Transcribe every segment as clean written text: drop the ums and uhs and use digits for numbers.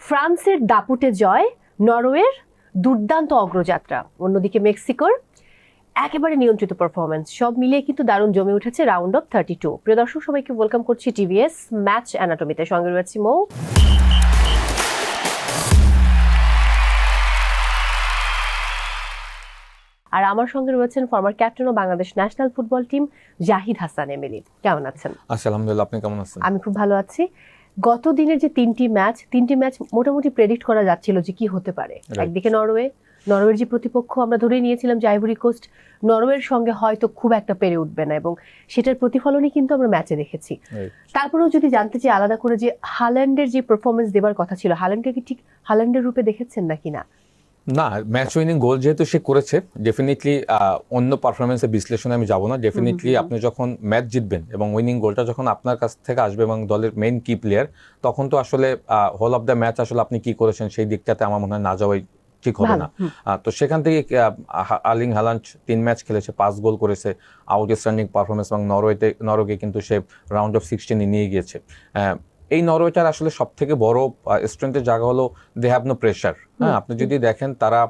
ফ্রান্সের দাপুটে জয়, নরওয়ের দুর্দান্ত অগ্রযাত্রা, অন্যদিকে মেক্সিকোর একেবারে নিয়ন্ত্রিত পারফরমেন্স, সব মিলিয়ে কিন্তু দারুণ জমে উঠেছে রাউন্ড অফ 32। প্রিয় দর্শক, সবাইকে ওয়েলকাম করছি টিভিএস ম্যাচ অ্যানাটমিতে। সঙ্গে রয়েছে মৌ, আর আমার সঙ্গে রয়েছেন ফর্মার ক্যাপ্টেন ও Bangladesh national football team Zahid Hasan Ameli. কেমন আছেন? আলহামদুলিল্লাহ, আপনি কেমন আছেন? আমি খুব ভালো আছি। গত দিনের যে তিনটি ম্যাচ মোটামুটি প্রেডিক্ট করা যাচ্ছিল যে কি হতে পারে। একদিকে নরওয়ের যে প্রতিপক্ষ, আমরা ধরেই নিয়েছিলাম যে আইভরি কোস্ট নরওয়ের সঙ্গে হয়তো খুব একটা পেরে উঠবে না, এবং সেটার প্রতিফলনই কিন্তু আমরা ম্যাচে দেখেছি। তারপরেও যদি জানতে চাই আলাদা করে যে হাল্যান্ডের যে পারফরমেন্স দেবার কথা ছিল, হাল্যান্ডকে কি ঠিক হাল্যান্ডের রূপে দেখেছেন নাকি না? না, ম্যাচ উইনিং গোল যেহেতু সে করেছে, ডেফিনেটলি অন্য পারফরমেন্সের বিশ্লেষণে আমি যাব না। ডেফিনেটলি আপনি যখন ম্যাচ জিতবেন এবং উইনিং গোলটা যখন আপনার কাছ থেকে আসবে এবং দলের মেইন কি প্লেয়ার, তখন তো আসলে হোল অফ দ্য ম্যাচ আসলে আপনি কি করেছেন সেই দিকটাতে আমার মনে হয় না যাওয়াই ঠিক হবে না। তো সেখান থেকে আর্লিং হাল্যান্ড 3 ম্যাচ খেলেছে, 5 গোল করেছে, আউটস্ট্যান্ডিং পারফরমেন্স, এবং নরওয়েকে কিন্তু সে রাউন্ড অফ 16 নিয়ে গিয়েছে। এই নরওয়েটার আসলে সব থেকে বড় স্ট্রেংথের জায়গা হলো দে হ্যাভ নো প্রেশার। হ্যাঁ, আপনি যদি দেখেন তারা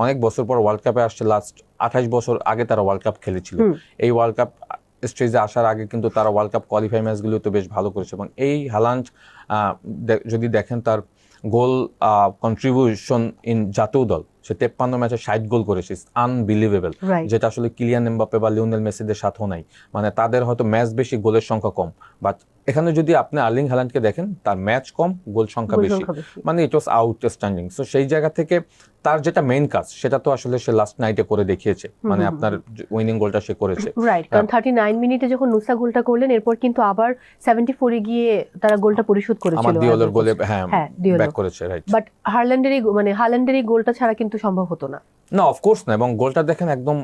অনেক বছর পর ওয়ার্ল্ড কাপে আসছে, লাস্ট 28 বছর আগে তারা ওয়ার্ল্ড কাপ খেলেছিল। এই ওয়ার্ল্ড কাপ স্টেজে আসার আগে কিন্তু তারা ওয়ার্ল্ড কাপ কোয়ালিফাই ম্যাচগুলো তো বেশ ভালো করেছে, এবং এই হাল্যান্ড যদি দেখেন তার গোল কন্ট্রিবিউশন ইন জাতীয় দল, সে 53 ম্যাচে 60 গোল করেছে, আনবিলিভেবল, যেটা আসলে কিলিয়ান এমবাপ্পে বা লিওনেল মেসিদের সাথেও নাই। মানে তাদের হয়তো ম্যাচ বেশি, গোলের সংখ্যা কম, বাট এখানে যদি আপনি আর্লিং হাল্যান্ডকে দেখেন, তার ম্যাচ কম, গোল সংখ্যা বেশি, মানে ইট ওয়াজ আউটস্ট্যান্ডিং। সো সেই জায়গা থেকে তার যেটা মেইন কাজ সেটা তো আসলে সে লাস্ট নাইটে করে দেখিয়েছে, মানে আপনার উইনিং গোলটা সে করেছে। রাইট, কারণ 39 মিনিটে যখন নুসা গোলটা করলেন, এরপর কিন্তু আবার 74 এ গিয়ে তারা গোলটা পরিশোধ করেছিল, আমার দিওলের গোলে ব্যাক করেছে। রাইট, বাট হাল্যান্ডের এই গোলটা ছাড়া কিন্তু সম্ভব হতো না। না, অফকোর্স না। এবং গোলটা দেখেন একদম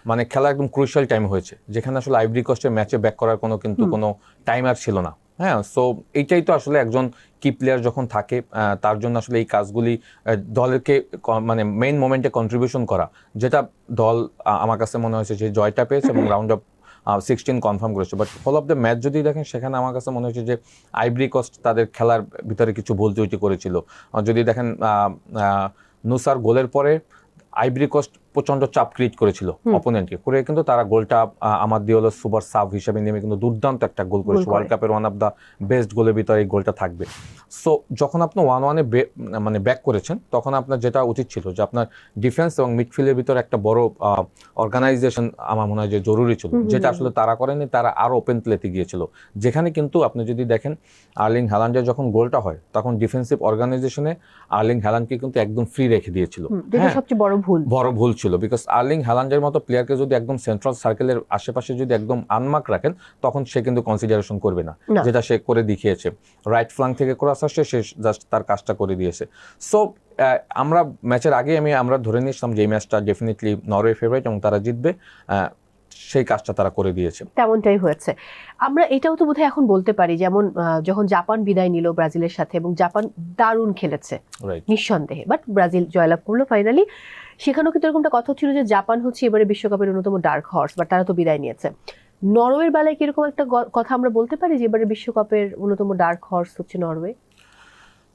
মানে খেলা একদম ক্রুশিয়াল টাইম হয়েছে, যেখানে আসলে আইভরি কোস্টের ম্যাচে ব্যাক করার কোনো টাইমার ছিল না। হ্যাঁ, সো এইটাই তো আসলে একজন কি প্লেয়ার যখন থাকে, তার জন্য আসলে এই কাজগুলি দলকে মানে মেইন মোমেন্টে কন্ট্রিবিউশন করা, যেটা দল আমার কাছে মনে হয়েছে যে জয়টা পেয়েছে এবং রাউন্ড অফ 16 কনফার্ম করেছে। But whole of the match যদি দেখেন, সেখানে আমার কাছে মনে হয়েছে যে আইভরি কোস্ট তাদের খেলার ভিতরে কিছু ভুল ত্রুটি করেছিল। যদি দেখেন নুসার গোলের পরে আইভরি কোস্ট প্রচন্ড চাপ ক্রিয়েট করেছিল অপোনেন্টকে, করে কিন্তু তারা গোলটা আমার দিওলো সুপার সাব হিসেবে নেমে কিন্তু দুর্দান্ত একটা গোল করেছে। ওয়ার্ল্ড কাপের ওয়ান অফ দ্য বেস্ট গোলের ভিতরে এই গোলটা থাকবে। সো যখন আপনি 1-1-এ মানে ব্যাক করেছেন, তখন আপনার যেটা উচিত ছিল যে আপনার ডিফেন্স এবং মিডফিল্ডের ভিতরে একটা বড় অর্গানাইজেশন আমার মনে হয় যে জরুরি ছিল, যেটা আসলে তারা করেনি। তারা আরো ওপেন প্লেতে গিয়েছিল, যেখানে কিন্তু আপনি যদি দেখেন আর্লিং হাল্যান্ডের যখন গোলটা হয়, তখন ডিফেন্সিভ অর্গানাইজেশনে আর্লিং হাল্যান্ডকে কিন্তু একদম ফ্রি রেখে দিয়েছিল। সবচেয়ে বড় ভুল ছিল, বিকজ আর্লিং হাল্যান্ডের মতো প্লেয়ারকে যদি একদম সেন্ট্রাল সার্কেলের আশেপাশে যদি একদম আনমার্ক রাখেন, তখন সে কিন্তু কনসিডারেশন করবে না, যেটা সে করে দেখিয়েছে। রাইট ফ্ল্যাঙ্ক থেকে ক্রস আসছে, সে জাস্ট তার কাজটা করে দিয়েছে। সো আমরা ম্যাচের আগে আমরা ধরে নিয়েছিলাম যে এই ম্যাচটা ডেফিনেটলি নরওয়ে ফেভারিট এবং তারা জিতবে, সেই কাজটা তারা করে দিয়েছে। তেমনটাই হয়েছে। আমরা এটাও তো বোধহয় এখন বলতে পারি, যেমন যখন জাপান বিদায় নিল ব্রাজিলের সাথে, এবং জাপান দারুণ খেলেছে নিঃসন্দেহে, বাট ব্রাজিল জয়লাভ করলো ফাইনালি। সেখানেও কিন্তু এরকমটা কথা ছিল যে জাপান হচ্ছে এবারে বিশ্বকাপের অন্যতম ডার্ক হর্স, বাট তারা তো বিদায় নিয়েছে। নরওয়ের বেলায় কিরকম একটা কথা আমরা বলতে পারি যে এবারে বিশ্বকাপের অন্যতম ডার্ক হর্স হচ্ছে নরওয়ে?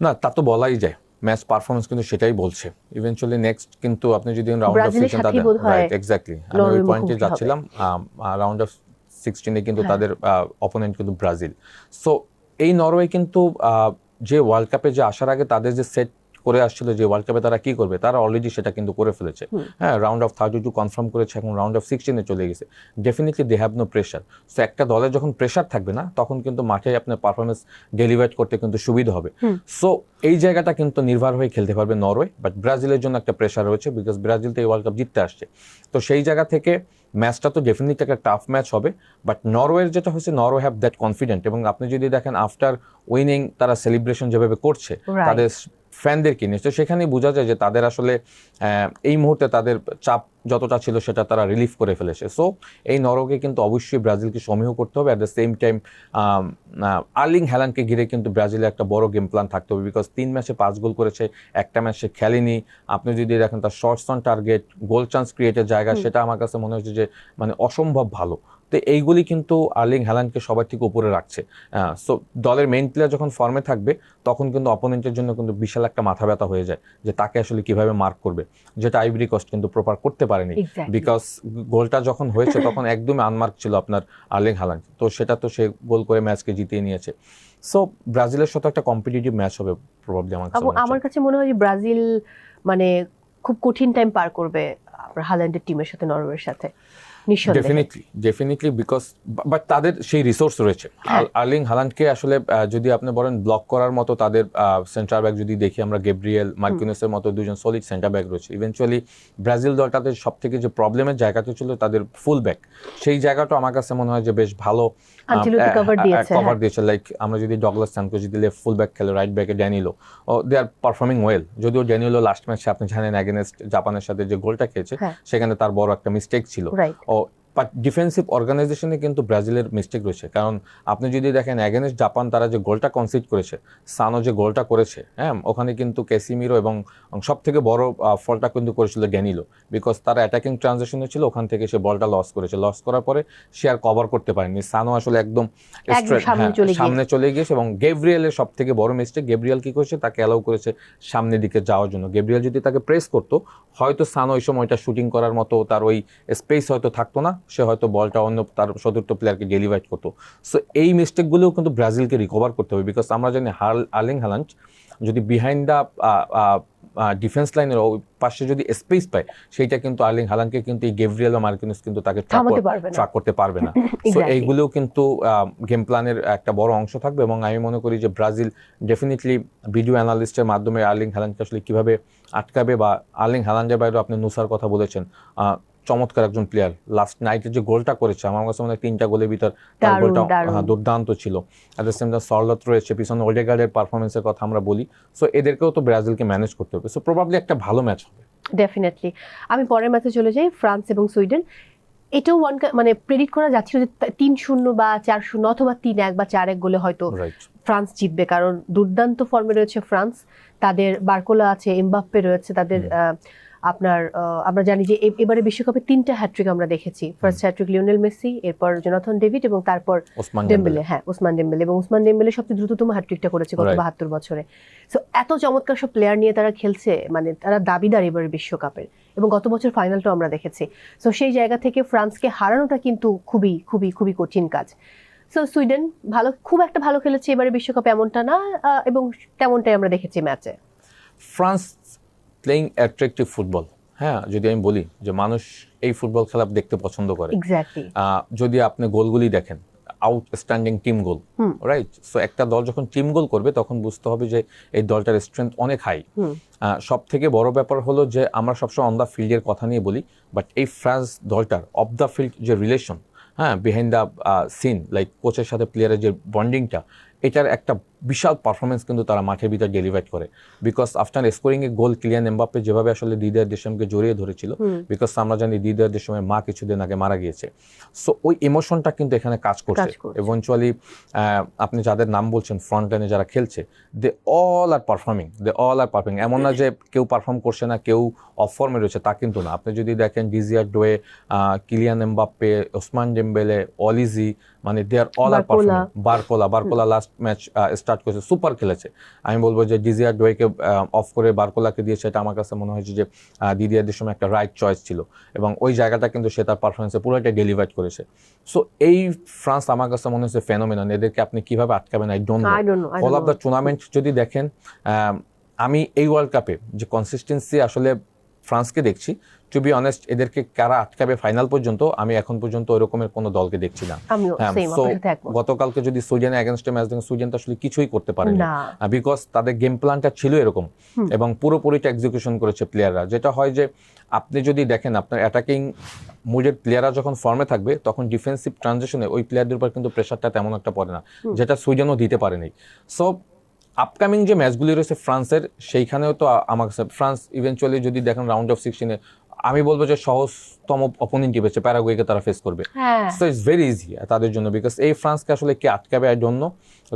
না, তা তো বলাই যায়। ম্যাচ পারফরম্যান্স কিন্তু সেটাই বলছে। ইভেন্চুয়ালি নেক্সট কিন্তু আপনি যদি রাউন্ড অফ 16 তাদের, রাইট, এক্স্যাক্টলি, আমি ওই পয়েন্টে যাচ্ছিলাম। রাউন্ড অফ 16 কিন্তু তাদের অপোনেন্ট কিন্তু ব্রাজিল। সো এই নরওয়ে কিন্তু যে ওয়ার্ল্ড কাপে যে আসার আগে তাদের যে সেট করে আসছিল যে ওয়ার্ল্ড কাপে তারা কি করবে, তারা অলরেডি সেটা কিন্তু করে ফেলেছে। হ্যাঁ, রাউন্ড অফ 32 কনফার্ম করেছে, এখন রাউন্ড অফ 16 চলে গেছে। Definitely they have no pressure. So একটা দলের যখন প্রেশার থাকবে না, তখন কিন্তু মাঠে আপনার পারফরমেন্স ডেলিভার করতে কিন্তু সুবিধা হবে। সো এই জায়গাটা কিন্তু নির্ভর হয়ে খেলতে পারবে নরওয়ে। বাট ব্রাজিলের জন্য একটা প্রেশার রয়েছে, বিকজ ব্রাজিল তো এই ওয়ার্ল্ড কাপ জিততে আসছে। তো সেই জায়গা থেকে ম্যাচটা তো ডেফিনেটলি একটা টাফ ম্যাচ হবে। বাট নরওয়ের যেটা হচ্ছে, নরওয়ে হ্যাভ দ্যাট কনফিডেন্ট, এবং আপনি যদি দেখেন আফটার উইনিং তারা সেলিব্রেশন যেভাবে করছে তাদের ফ্যানদেরকে নিয়ে, তো সেখানেই বোঝা যায় যে তাদের আসলে এই মুহূর্তে তাদের চাপ যতটা ছিল সেটা তারা রিলিফ করে ফেলেছে। সো এই নরওয়েকে কিন্তু অবশ্যই ব্রাজিলকে সমীহ করতে হবে। At the same time Erling হ্যাল্যান্ডকে ঘিরে কিন্তু ব্রাজিলের একটা বড় গেম প্ল্যান থাকতে হবে, বিকজ 3 ম্যাচে 5 গোল করেছে, একটা ম্যাচ সে খেলেনি। আপনি যদি দেখেন তার shots on target, goal chance ক্রিয়েটের জায়গা, সেটা আমার কাছে মনে হচ্ছে যে মানে অসম্ভব ভালো। তো এইগুলি কিন্তু আর্লিং হ্যালান্ডকে সবার থেকে উপরে রাখছে। সো দলের মেইন প্লেয়ার যখন ফর্মে থাকবে তখন কিন্তু অপোনেন্টের জন্য কিন্তু বিশাল একটা মাথা ব্যথা হয়ে যায় যে তাকে আসলে কিভাবে মার্ক করবে, যেটা আইভরি কোস্ট কিন্তু প্রপার করতে পারেনি। Exactly. বিকজ গোলটা যখন হয়েছে তখন একদমই আনমার্ক ছিল আপনার আর্লিং হ্যালান্ড, তো সেটা তো সে গোল করে ম্যাচকে জিতিয়ে নিয়েছে। সো ব্রাজিলের সাথে একটা কম্পিটিটিভ ম্যাচ হবে প্রবাবলি আমার কাছে মনে হচ্ছে। আমার কাছে মনে হয় যে ব্রাজিল মানে খুব কঠিন টাইম পার করবে আপনার হাল্যান্ডের টিমের সাথে, নরওয়ের সাথে, নিঃসন্দেহে। ডেফিনেটলি বিকজ বাট তাদের সেই রিসোর্স রয়েছে। হ্যাঁ। আর্লিং হ্যালান্ডকে আসলে যদি আপনি বলেন ব্লক করার মতো তাদের সেন্টার ব্যাক যদি দেখি আমরা, গেব্রিয়েল মার্কিনেসের মতো দুজন সলিড সেন্টার ব্যাক রয়েছে। ইভেনচুয়ালি ব্রাজিল দলটাতে সব থেকে যে প্রবলেমের জায়গাটা ছিল তাদের ফুল ব্যাক, সেই জায়গাটা আমার কাছে মনে হয় যে বেশ ভালো আনচেলত্তি কভার দিয়েছে। লাইক আমরা যদি ডগলাস সানকো যদি লেফট ফুল ব্যাক খেলে, রাইট ব্যাকে ড্যানিলো, দে আর পারফর্মিং ওয়েল। যদিও ড্যানিলো লাস্ট ম্যাচে আপনি জানেন অ্যাগেনস্ট জাপানের সাথে যে গোলটা খেয়েছে সেখানে তার বড় একটা মিস্টেক ছিল। বাট ডিফেন্সিভ অর্গানাইজেশনে কিন্তু ব্রাজিলের মিস্টেক রয়েছে, কারণ আপনি যদি দেখেন অ্যাগেনস্ট জাপান তারা যে গোলটা কনসিড করেছে, সানো যে গোলটা করেছে, হ্যাঁ ওখানে কিন্তু ক্যাসিমিরো এবং সব থেকে বড় ফলটা কিন্তু করেছিল ড্যানিলো, বিকজ তারা অ্যাটাকিং ট্রানজিশনে ছিল, ওখান থেকে সে বলটা লস করেছে। লস করার পরে সে আর কভার করতে পারেনি, সানো আসলে একদম সামনে চলে গিয়েছে। এবং গেব্রিয়েলের সব থেকে বড় মিস্টেক, গেব্রিয়েল কি করেছে তাকে অ্যালাউ করেছে সামনের দিকে যাওয়ার জন্য। গেব্রিয়েল যদি তাকে প্রেস করতো হয়তো সানো ওই সময়টা শুটিং করার মতো তার ওই স্পেস হয়তো থাকতো না, সে হয়তো বলটা অন্য তার চতুর্থ প্লেয়ারকে ডেলিভার করতো। সো এই মিস্টেকগুলোও কিন্তু ব্রাজিলকে রিকভার করতে হবে, বিকজ আমরা জানি আর্লিং হ্যালান্ড যদি বিহাইন্ড দ্য ডিফেন্স লাইনের ওই পাশে যদি স্পেস পায়, সেইটা কিন্তু আর্লিং হ্যালান্ডকে কিন্তু এই গেব্রিয়েল বা মার্কিনেস কিন্তু তাকে ট্র্যাক করতে পারবে না। সো এইগুলোও কিন্তু গেম প্ল্যানের একটা বড় অংশ থাকবে। এবং আমি মনে করি যে ব্রাজিল ডেফিনেটলি ভিডিও অ্যানালিস্টের মাধ্যমে আর্লিং হ্যালান্ডকে আসলে কিভাবে আটকাবে, বা আর্লিং হ্যালান্ডের বাইরেও আপনি নুসার কথা বলেছেন, চমৎকার একজন প্লেয়ার। লাস্ট নাইটে যে গোলটা করেছে আমার কাছে মনে হয় 3টা গোলের ভিতর তার গোলটা দুর্দান্ত ছিল। অ্যাট দ্য সেম টাইম সরলট রয়েছে, পিছনে ওডেগার্ডের পারফরমেন্সের কথা আমরা বলি। সো এদেরকেও তো ব্রাজিলকে ম্যানেজ করতে হবে। সো প্রবাবলি একটা ভালো ম্যাচ হবে ডেফিনেটলি। আমি পরের ম্যাচে চলে যাই, ফ্রান্স এবং সুইডেন। এটাও মানে প্রেডিক্ট করা যাচ্ছিল যে 3-0 বা 4-0 অথবা 3-1 বা 4-1 গোলে হয়তো ফ্রান্স জিতবে, কারণ দুর্দান্ত ফর্মে রয়েছে ফ্রান্স। তাদের বার্কোলা আছে, এমবাপ্পে রয়েছে, তাদের আপনার আমরা জানি যে এবারে বিশ্বকাপে 3টা হ্যাট্রিক আমরা দেখেছি। ফার্স্ট হ্যাট্রিক লিওনেল মেসি, এরপর জোনাথন ডেভিড এবং তারপর ডেম্বেলে। হ্যাঁ, ওসমান ডেম্বেলে। এবং ওসমান ডেম্বেলে সবচেয়ে দ্রুততম হ্যাট্রিকটা করেছে গত 72 বছরে। সো এত চমৎকার সব প্লেয়ার নিয়ে তারা খেলছে, মানে তারা দাবিদার এবারে বিশ্বকাপের। এবং গত বছর ফাইনালটাও আমরা দেখেছি। সো সেই জায়গা থেকে ফ্রান্সকে হারানোটা কিন্তু খুবই খুবই খুবই কঠিন কাজ। সো সুইডেন খুব একটা ভালো খেলেছে এবারে বিশ্বকাপে এমনটা না, এবং তেমনটাই আমরা দেখেছি ম্যাচে। France playing attractive football. হ্যাঁ, যদি আমি বলি যে মানুষ এই ফুটবল খেলা দেখতে পছন্দ করে। যদি আপনি গোলগুলি দেখেন, আউটস্ট্যান্ডিং টিম গোল, রাইট? সো একটা দল যখন টিম গোল করবে তখন বুঝতে হবে যে এই দলটার স্ট্রেংথ অনেক হাই। সব থেকে বড় ব্যাপার হলো যে আমরা সবসময় অন দ্য ফিল্ডের কথা নিয়ে বলি, বাট এই ফ্রান্স দলটার অফ দ্য ফিল্ড যে রিলেশন, হ্যাঁ, বিহাইন্ড দ্য সিন, লাইক কোচের সাথে প্লেয়ারের যে বন্ডিংটা, এটার একটা বিশাল পারফরমেন্স কিন্তু তারা মাঠের ভিতরে ডেলিভার করে। Because after scoring A goal, Kylian Mbappe যেভাবে আসলে দিদিয়ার দেশমকে জড়িয়ে ধরেছিল, বিকজ আমরা জানি দিদিয়ার দেশমের মা কিছুদিন আগে মারা গিয়েছে। সো ওই ইমোশনটা কিন্তু এখানে কাজ করছে। ইভেনচুয়ালি আপনি যাদের নাম বলছেন ফ্রন্ট লাইনে যারা খেলছে, দে অল আর পারফর্মিং। এমন না যে কেউ পারফর্ম করছে না, কেউ অফ ফর্মে রয়েছে, তা কিন্তু না। আপনি যদি দেখেন Desire Doue, Kylian Mbappe, Ousmane Dembele, Olise, মানে they are all are performing. Barcola last match start করেছে, সুপার খেলেছে। আমি বলবো যে ডিজিয়ার ডোয়েকে অফ করে বারকোলাকে দিয়েছে, এটা আমার কাছে মনে হয়েছে যে দিদিয়ারদের সময় একটা রাইট চয়েস ছিল, এবং ওই জায়গাটা কিন্তু সে তার পারফরমেন্সে পুরোটাই ডেলিভার করেছে। সো এই ফ্রান্স আমার কাছে মনে হচ্ছে ফেনোমেনন। এদেরকে আপনি কিভাবে আটকাবেন I don't know. All of the tournament যদি দেখেন, আমি এই ওয়ার্ল্ড কাপে যে কনসিস্টেন্সি আসলে ফ্রান্সকে দেখছি, টু বি অনেস্ট, এদেরকে কারা আটকাবে ফাইনাল পর্যন্ত আমি এখন পর্যন্ত ওই রকমের কোনো দলকে দেখছি না। গতকালকে যদি সুইডেনের এগেনস্টে ম্যাচ দেখেন, সুইডেন তো আসলে কিছুই করতে পারেনি, বিকজ তাদের গেম প্ল্যানটা ছিল এরকম, এবং পুরোপুরিটা এক্সিকিউশন করেছে প্লেয়াররা। যেটা হয় যে আপনি যদি দেখেন আপনার অ্যাটাকিং মুডের প্লেয়াররা যখন ফর্মে থাকবে, তখন ডিফেন্সিভ ট্রানজিশনে ওই প্লেয়ারদের উপর কিন্তু প্রেশারটা তেমন একটা পড়ে না, যেটা সুইডেনও দিতে পারেনি। সো আপকামিং যে ম্যাচগুলি রয়েছে ফ্রান্সের, সেইখানেও তো আমার কাছে ফ্রান্স ইভেনচুয়ালি যদি দেখেন রাউন্ড অফ 16-এ, আমি বলবো যে সহজতম অপোনেন্টই পেয়েছে, প্যারাগুয়েকে তারা ফেস করবে। সো ইটস ভেরি ইজি তাদের জন্য, বিকজ এই ফ্রান্সকে আসলে কে আটকাবে আই ডোন্ট নো।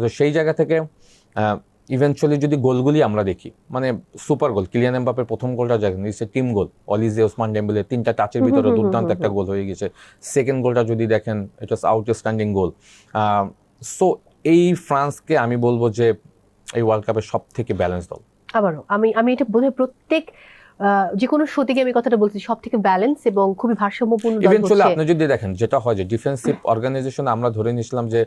তো সেই জায়গা থেকে ইভেনচুয়ালি যদি গোলগুলি আমরা দেখি, মানে সুপার গোল, কিলিয়ান এমবাপ্পের প্রথম গোলটা দেখেন, it's a team goal. অলিজে Osman Dembélé 3টা টাচের ভিতরে দুর্দান্ত একটা গোল হয়ে গেছে। সেকেন্ড গোলটা যদি দেখেন, ইট ওয়াজ আউটস্ট্যান্ডিং গোল। সো এই ফ্রান্সকে আমি বলবো যে এই ওয়ার্ল্ড কাপের সব থেকে ব্যালেন্স দল। আবারও আমি এটা বোধহয় প্রত্যেক যে কোনো শো থেকে আমি কথাটা বলছি, সব থেকে ব্যালেন্স এবং খুবই ভারসাম্যপূর্ণ দল ইভেনচুয়ালি হচ্ছে। আপনি যদি দেখেন, যেটা হয় যে ডিফেন্সিভ অর্গানাইজেশন আমরা ধরে নিয়েছিলাম যে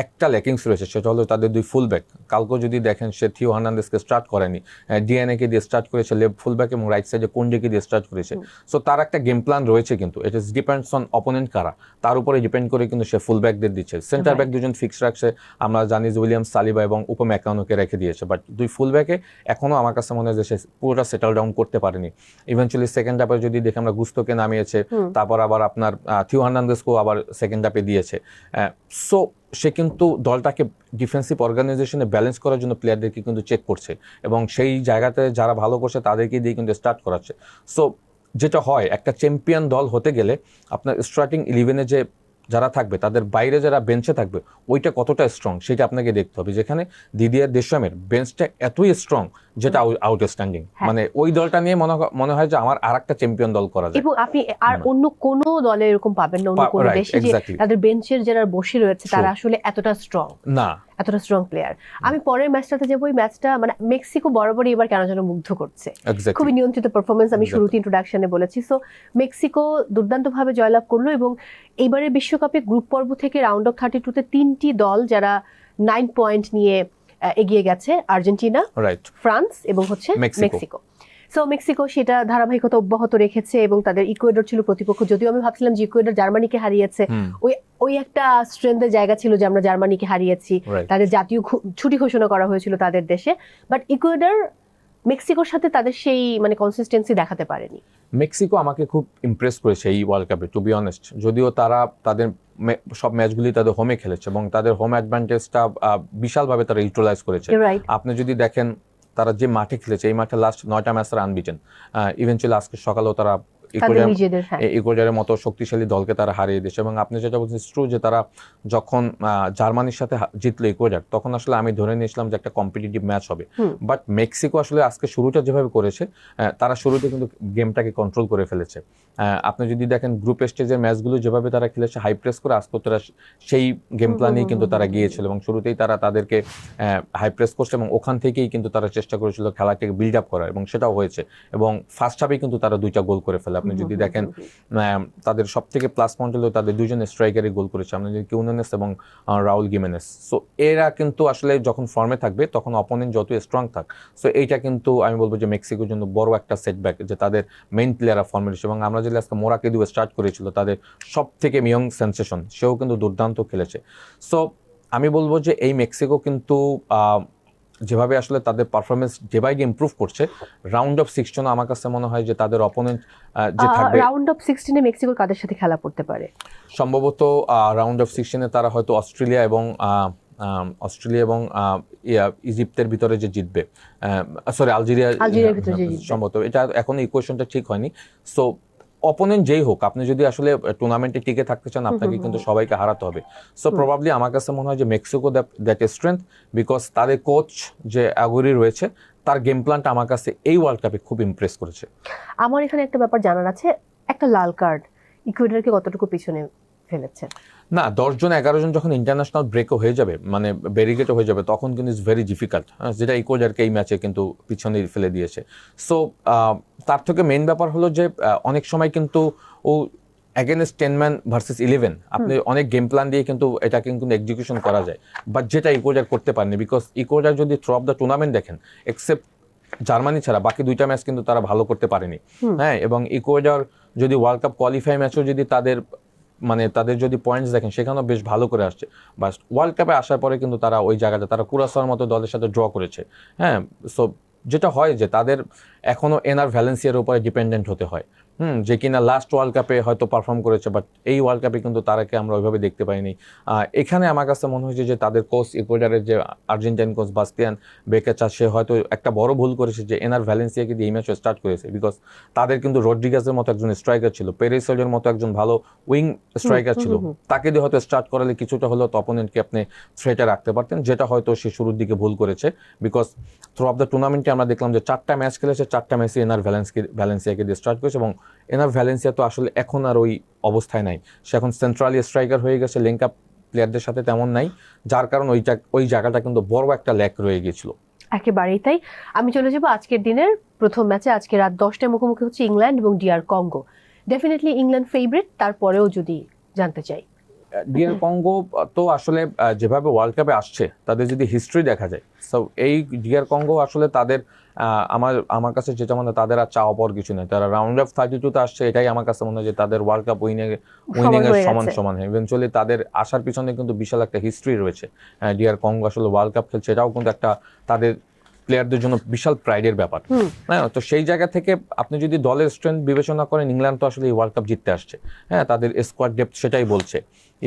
একটা ল্যাকিংস রয়েছে, সেটা হলো তাদের 2 ফুলব্যাক। কালকেও যদি দেখেন, সে থিও হার্নান্দেজকে স্টার্ট করেনি, ডিএনএকে দিয়ে স্টার্ট করেছে লেফট ফুলব্যাক, এবং রাইট সাইডে কোন্ডেকে দিয়ে স্টার্ট করেছে। সো তার একটা গেম প্ল্যান রয়েছে, কিন্তু ইট ইস ডিপেন্ডস অন অপোনেন্ট কারা, তার উপরে ডিপেন্ড করে কিন্তু সে ফুলব্যাকদের দিচ্ছে। সেন্টার ব্যাক দুজন ফিক্স রাখছে, আমরা জানি যে উইলিয়াম সালিবা এবং উপম্যাকানোকে রেখে দিয়েছে, বাট 2 ফুলব্যাকে এখনও আমার কাছে মনে হয় যে সে পুরোটা সেটেল ডাউন করতে পারেনি। ইভেনচুয়ালি সেকেন্ড হাফে যদি দেখে আমরা গুস্তোকে নামিয়েছে, তারপর আবার আপনার থিও হার্নান্দেজকেও আবার সেকেন্ড হাফে দিয়েছে। সো সে কিন্তু দলটাকে ডিফেন্সিভ অর্গানাইজেশনে ব্যালেন্স করার জন্য প্লেয়ারদেরকে কিন্তু চেক করছে, এবং সেই জায়গাতে যারা ভালো করছে তাদেরকে দিয়ে কিন্তু স্টার্ট করাচ্ছে। সো যেটা হয়, একটা চ্যাম্পিয়ন দল হতে গেলে আপনার স্টার্টিং 11-এ যে যারা থাকবে, তাদের বাইরে যারা বেঞ্চে থাকবে, ওইটা কতটা স্ট্রং সেটা আপনাকে দেখতে হবে। যেখানে দিদিয়ার দেশামের বেঞ্চটা এতই স্ট্রং, যেটা আউটস্ট্যান্ডিং, মানে ওই দলটা নিয়ে মনে হয় যে আমার আরেকটা চ্যাম্পিয়ন দল করা যায়। এবং আপনি আর অন্য কোনো দলে এরকম পাবেন না, অন্য কোনো দেশে, যে তাদের বেঞ্চের যারা বসে রয়েছে তারা আসলে এতটা স্ট্রং না, এতটা স্ট্রং প্লেয়ার। আমি পরের ম্যাচটাতে যাবো। এই ম্যাচটা মানে মেক্সিকো বরাবরই এবার কেন যেন মুগ্ধ করছে, খুবই নিয়ন্ত্রিত পারফরমেন্স, আমি শুরুতে ইন্ট্রোডাকশনে বলেছি। সো মেক্সিকো দুর্দান্তভাবে জয়লাভ করলো, এবং এইবারের বিশ্বকাপে গ্রুপ পর্ব থেকে রাউন্ড অফ 32-তে 3টি দল যারা 9 পয়েন্ট নিয়ে এগিয়ে গেছে, আর্জেন্টিনা, ফ্রান্স এবং হচ্ছে মেক্সিকো। সো মেক্সিকো সেটা ধারাবাহিকতা অব্যাহত রেখেছে, এবং তাদের ইকুয়েডর ছিল প্রতিপক্ষ। যদিও আমি ভাবছিলাম যে ইকুয়েডর জার্মানিকে হারিয়েছে, ওই একটা স্ট্রেংথের জায়গা ছিল যে আমরা জার্মানিকে হারিয়েছি, তাদের জাতীয় ছুটি ঘোষণা করা হয়েছিল তাদের দেশে। বাট ইকুয়েডর মেক্সিকোর সাথে তাদের সেই মানে কনসিস্টেন্সি দেখাতে পারেনি। মেক্সিকো আমাকে খুব ইমপ্রেস করেছে এই ওয়ার্ল্ড কাপে, টু বি অনেস্ট। যদিও তারা তাদের সব ম্যাচগুলি তাদের হোমে খেলেছে, এবং তাদের হোম অ্যাডভান্টেজটা বিশালভাবে তারা ইউটিলাইজ করেছে। আপনি যদি দেখেন, তারা যে মাঠে খেলেছে, এই মাঠে লাস্ট 9টা ম্যাচ তারা আনবিটেন। ইভেন্চুয়ালি আজকে সকালেও তারা ইকুয়েডরের মতো শক্তিশালী দলকে তারা হারিয়ে দিয়েছে। এবং আপনি যেটা বলছেন ট্রু, যে তারা যখন জার্মানির সাথে জিতলো ইকুয়েডর, তখন আসলে আমি ধরে নিয়েছিলাম যে একটা কম্পিটিটিভ ম্যাচ হবে। বাট মেক্সিকো আসলে আজকে শুরুটা যেভাবে করেছে, তারা শুরুতে কিন্তু গেমটাকে কন্ট্রোল করে ফেলেছে। আপনি যদি দেখেন গ্রুপ স্টেজের ম্যাচগুলো যেভাবে তারা খেলেছে, হাই প্রেস করে, আজকে তারা সেই গেম প্ল্যানেই কিন্তু তারা গিয়েছিল, এবং শুরুতেই তারা তাদেরকে হাই প্রেস করছে, এবং ওখান থেকেই কিন্তু তারা চেষ্টা করেছিল খেলাটাকে বিল্ড আপ করার, এবং সেটাও হয়েছে। এবং ফার্স্ট হাফে কিন্তু তারা 2টা গোল করে ফেলে। আপনি যদি দেখেন, তাদের সব থেকে প্লাস পয়েন্ট হলো তাদের 2জন স্ট্রাইকারই গোল করেছে, আপনি যদি কিউনানেস এবং রাউল গিমেনেস। সো এরা কিন্তু আসলে যখন ফর্মে থাকবে, তখন অপোনেন্ট যত স্ট্রং থাক, সো এইটা কিন্তু আমি বলবো যে মেক্সিকোর জন্য বড় একটা সেটব্যাক, যে তাদের মেইন প্লেয়াররা ফর্মে রয়েছে। এবং আমরা যদি আজকে মোরাকে দিয়ে স্টার্ট করেছিল, তাদের সব থেকে ইয়ং সেন্সেশন, সেও কিন্তু দুর্দান্ত খেলেছে। সো আমি বলবো যে এই মেক্সিকো কিন্তু যেভাবে আসলে তাদের performance day by day improve করছে, রাউন্ড অফ 16 আমার কাছে মনে হয় যে তাদের অপোনেন্ট যে থাকবে, রাউন্ড অফ 16-এ মেক্সিকোর কাদের সাথে খেলা পড়তে পারে সম্ভবত রাউন্ড অফ 16-এ তারা হয়তো অস্ট্রেলিয়া এবং ইজিপ্টের ভিতরে যে জিতবে, সরি আলজেরিয়ার সম্ভবত, এটা এখন ইকুয়েশনটা ঠিক হয়নি। সো অপোনেন্ট যেই হোক, আপনি যদি আসলে টুর্নামেন্টে টিকে থাকতে চান, আপনাকে কিন্তু সবাইকে হারাতে হবে। সো প্রবাবলি আমার কাছে মনে হয় যে Mexico that is strength, because তাদের কোচ যে আগুরি রয়েছে, তার গেম প্ল্যানটা আমার কাছে এই ওয়ার্ল্ড কাপে খুব ইমপ্রেস করেছে। আমার এখানে একটা ব্যাপার জানার আছে, একটা লাল কার্ড ইকুয়েডরকে কতটুকু পিছনে ফেলেছে? না, 10-11 জন যখন ইন্টারন্যাশনাল ব্রেকও হয়ে যাবে, মানে ব্যারিকেডও হয়ে যাবে, তখন কিন্তু ইটস ভেরি ডিফিকাল্ট, যেটা ইকুয়েডরকে এই ম্যাচে কিন্তু পিছনে ফেলে দিয়েছে। সো তার থেকে মেইন ব্যাপার হলো যে অনেক সময় কিন্তু ও অ্যাগেনস্ট 10 ম্যান ভার্সেস 11, আপনি অনেক গেম প্ল্যান দিয়ে কিন্তু এটাকে কিন্তু এক্সিকিউশন করা যায়, বাট যেটা ইকুয়েডর করতে পারেনি। বিকজ ইকুয়েডর যদি থ্রু অফ দ্য টুর্নামেন্ট দেখেন, এক্সেপ্ট জার্মানি ছাড়া বাকি 2টা ম্যাচ কিন্তু তারা ভালো করতে পারেনি। হ্যাঁ, এবং ইকুয়েডর যদি ওয়ার্ল্ড কাপ কোয়ালিফাই ম্যাচও যদি তাদের যদি পয়েন্টস দেখেন, সেখানেও বেশ ভালো করে আসছে। বাট ওয়ার্ল্ড কাপে আসার পরে কিন্তু তারা ওই জায়গাটা, তারা কুরাসাওয়ার মতো দলের সাথে ড্র করেছে। হ্যাঁ, সো যেটা হয় যে তাদের এখনো এনার ভ্যালেন্সিয়ার উপরে ডিপেন্ডেন্ট হতে হয়, যে কিনা লাস্ট ওয়ার্ল্ড কাপে হয়তো পারফর্ম করেছে, বাট এই ওয়ার্ল্ড কাপে কিন্তু তারাকে আমরা ওইভাবে দেখতে পাইনি। এখানে আমার কাছে মনে হয়েছে যে তাদের কোচ ইকুয়েডরের যে আর্জেন্টাইন কোচ বাস্তিয়ান বেকেচা, সে হয়তো একটা বড় ভুল করেছে যে এনার ভ্যালেন্সিয়াকে দিয়ে এই ম্যাচ স্টার্ট করেছে, বিকজ তাদের কিন্তু রড্রিগাসের মতো একজন স্ট্রাইকার ছিল, পেরিসেলের মতো একজন ভালো উইং স্ট্রাইকার ছিল, তাকে দিয়ে হয়তো স্টার্ট করালে কিছুটা হলেও অপোনেন্টকে আপনি থ্রেটে রাখতে পারতেন, যেটা হয়তো সে শুরুর দিকে ভুল করেছে। বিকজ থ্রু অফ দ্য টুর্নামেন্টে আমরা দেখলাম যে 4টা ম্যাচ খেলেছে, 4টা ম্যাচে এনার ভ্যালেন্সিয়াকে দিয়ে স্টার্ট করেছে, এবং এনার ভ্যালেন্সিয়া তো আসলে এখন আর ওই অবস্থায় নাই, সে এখন সেন্ট্রালি স্ট্রাইকার হয়ে গেছে, লিঙ্ক আপ প্লেয়ারদের সাথে তেমন নাই, যার কারণে ওই জায়গাটা কিন্তু বড় একটা ল্যাক রয়ে গিয়েছিল। একেবারেই তাই। আমি চলে যাব আজকের দিনের প্রথম ম্যাচে। আজকে রাত 10টায় মুখোমুখি হচ্ছে ইংল্যান্ড এবং DR Congo. Definitely England favourite, তারপরেও যদি জানতে চাই। ডিআর কঙ্গো তো আসলে যেভাবে ওয়ার্ল্ড কাপে আসছে, তাদের যদি হিস্ট্রি দেখা যায়, সো এই ডিআর কঙ্গো আসলে তাদের আমার কাছে যেটা মনে হয় তাদের আর চাওয়া পাওয়ার কিছু নেই। তারা রাউন্ড অফ 32-তে আসছে, এটাই আমার কাছে মনে হয় যে তাদের ওয়ার্ল্ড কাপ উইনিং এর সমান ইভেনচুয়ালি তাদের আসার পিছনে কিন্তু বিশাল একটা হিস্ট্রি রয়েছে। ডিআর কঙ্গো আসলে ওয়ার্ল্ড কাপ খেলছে, এটাও কিন্তু একটা তাদের প্লেয়ারদের জন্য বিশাল প্রাইডের ব্যাপার। হ্যাঁ, তো সেই জায়গা থেকে আপনি যদি দলের স্ট্রেংথ বিবেচনা করেন, ইংল্যান্ড তো আসলে এই ওয়ার্ল্ড কাপ জিততে আসছে। হ্যাঁ, তাদের স্কোয়াড ডেপথ সেটাই বলছে,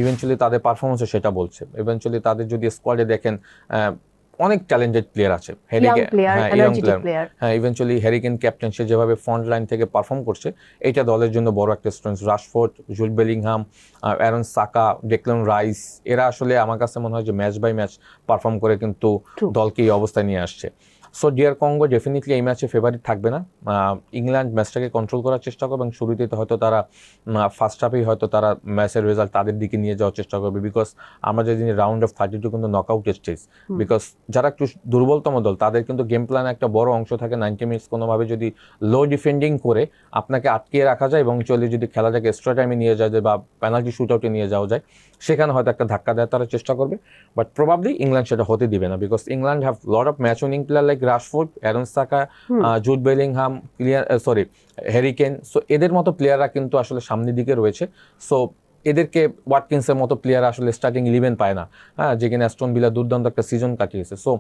ইভেনচুয়ালি তাদের পারফরমেন্সও সেটা বলছে। ইভেনচুয়ালি তাদের যদি স্কোয়াডে দেখেন, অনেক ট্যালেন্টেড প্লেয়ার আছে, হ্যাঁ, ইভেনচুয়ালি হ্যারিকেন ক্যাপ্টেন, সে যেভাবে ফ্রন্ট লাইন থেকে পারফর্ম করছে, এটা দলের জন্য বড় একটা strength. Rashford, Jude Bellingham, Aaron Saka, Declan Rice, এরা আসলে আমার কাছে মনে হয় যে ম্যাচ বাই ম্যাচ পারফর্ম করে কিন্তু দলকে এই অবস্থায় নিয়ে আসছে। সো ডিআর কঙ্গো ডেফিনেটলি এই ম্যাচে ফেভারিট থাকবে না। ইংল্যান্ড ম্যাচটাকে কন্ট্রোল করার চেষ্টা করবে, এবং শুরুতে হয়তো তারা ফার্স্ট হাফেই হয়তো তারা ম্যাচের রেজাল্ট তাদের দিকে নিয়ে যাওয়ার চেষ্টা করবে, বিকজ আমরা যদি রাউন্ড অফ 32 কিন্তু নকআউট স্টেজ, বিকজ যারা একটু দুর্বলতম দল তাদের কিন্তু গেম প্ল্যানে একটা বড় অংশ থাকে 90 মিনিটস কোনোভাবে যদি লো ডিফেন্ডিং করে আপনাকে আটকিয়ে রাখা যায়, এবং চলে যদি খেলাটাকে এক্সট্রা টাইমে নিয়ে যাওয়া যায় বা পেনাল্টি শুট আউটে নিয়ে যাওয়া যায়, সেখানে হয়তো একটা ধাক্কা দেওয়ার তারা চেষ্টা করবে। বাট প্রবাবলি ইংল্যান্ড সেটা হতে দিবে না, because England have lot of match winning player like Rashford, Aaron Saka, Jude Bellingham, hurricane. So এদের মতো প্লেয়াররা কিন্তু আসলে সামনের দিকে রয়েছে। সো এদেরকে ওয়াটকিন্সের মতো প্লেয়ার আসলে স্টার্টিং 11 পায় না। হ্যাঁ, যেখানে অ্যাস্টন ভিলা দুর্দান্ত একটা সিজন কাটিয়েছে, সো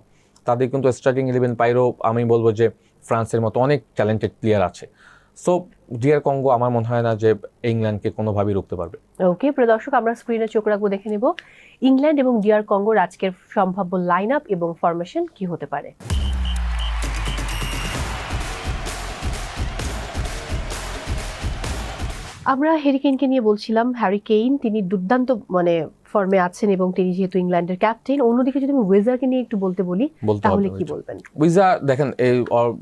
তাদের কিন্তু স্টার্টিং 11 পাইলেও আমি বলবো যে ফ্রান্সের মতো অনেক ট্যালেন্টেড প্লেয়ার আছে। সো ডিআর কঙ্গো আমার মনে হয় না যে ইংল্যান্ডকে কোনোভাবেই রুখতে পারবে। ওকে প্রিয় দর্শক, আমরা স্ক্রিনে চোখ রাখবো, দেখে নেব ইংল্যান্ড এবং ডিআর কঙ্গোর আজকের সম্ভাব্য লাইন আপ এবং ফরমেশন কি হতে পারে। আমরা হ্যারিকেনকে নিয়ে বলছিলাম, হ্যারি কেইন তিনি দুর্দান্ত ফর্মে আছেন, এবং তিনি যেহেতু ইংল্যান্ডের ক্যাপ্টেন। অন্যদিকে যদি আমি ওয়েজারকে নিয়ে একটু বলতে বলি, তাহলে কি বলবেন? উইজা দেখেন, এই